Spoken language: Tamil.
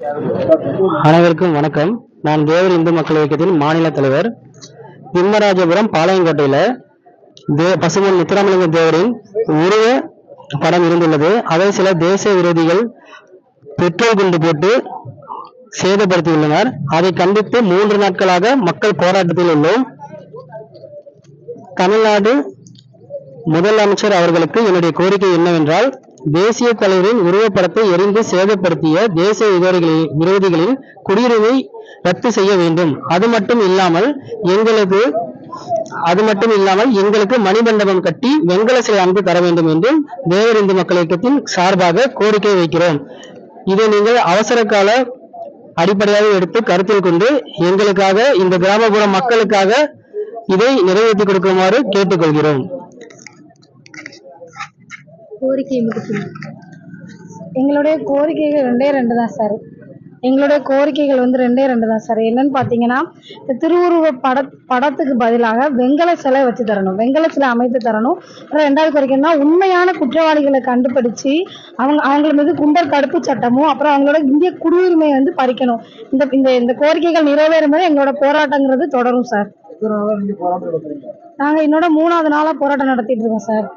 அனைவருக்கும் வணக்கம். நான் தேவர் இந்து மக்கள் இயக்கத்தின் மாநில தலைவர். திம்மராஜபுரம் பாளையங்கோட்டையில பசுமன் முத்துராமலிங்க தேவரின் உருவ படம் இருந்துள்ளது. அதை சில தேச விரோதிகள் பெட்ரோல் குண்டு போட்டு சேதப்படுத்தியுள்ளனர். அதை கண்டித்து 3 நாட்களாக மக்கள் போராட்டத்தில் உள்ளோம். தமிழ்நாடு முதலமைச்சர் அவர்களுக்கு என்னுடைய கோரிக்கை என்னவென்றால், தேசிய தலைவரின் உருவப்படத்தை எரிந்து சேதப்படுத்திய தேச விரோதிகளின் குடியுரிமை ரத்து செய்ய வேண்டும். அது மட்டும் இல்லாமல் எங்களுக்கு மணிமண்டபம் கட்டி வெங்கல சிலை அமைத்து தர வேண்டும் என்றும் தேவர் இந்து மக்கள் இயக்கத்தின் சார்பாக கோரிக்கை வைக்கிறோம். இதை நீங்கள் அவசர கால அடிப்படையாக எடுத்து கருத்தில் கொண்டு எங்களுக்காக, இந்த கிராமப்புற மக்களுக்காக இதை நிறைவேற்றி கொடுக்குமாறு கேட்டுக்கொள்கிறோம். கோரிக்கை எங்களுடைய கோரிக்கைகள் 2 தான் சார். எங்களுடைய கோரிக்கைகள் 2 தான் சார். என்னன்னு பார்த்தீங்கன்னா, இந்த திருவுருவ படத்துக்கு பதிலாக வெங்கல சிலை வச்சு தரணும், வெங்கல சிலை அமைத்து தரணும். அப்புறம் 2வது கோரிக்கைன்னா, உண்மையான குற்றவாளிகளை கண்டுபிடிச்சு அவங்கள மீது குண்டர் தடுப்பு சட்டமும், அப்புறம் அவங்களோட இந்திய குடியுரிமையை பறிக்கணும். இந்த கோரிக்கைகள் நிறைவேறும் போது எங்களோட போராட்டங்கிறது தொடரும் சார். நாங்கள் என்னோட 3வது நாளா போராட்டம் நடத்திட்டு இருக்கோம் சார்.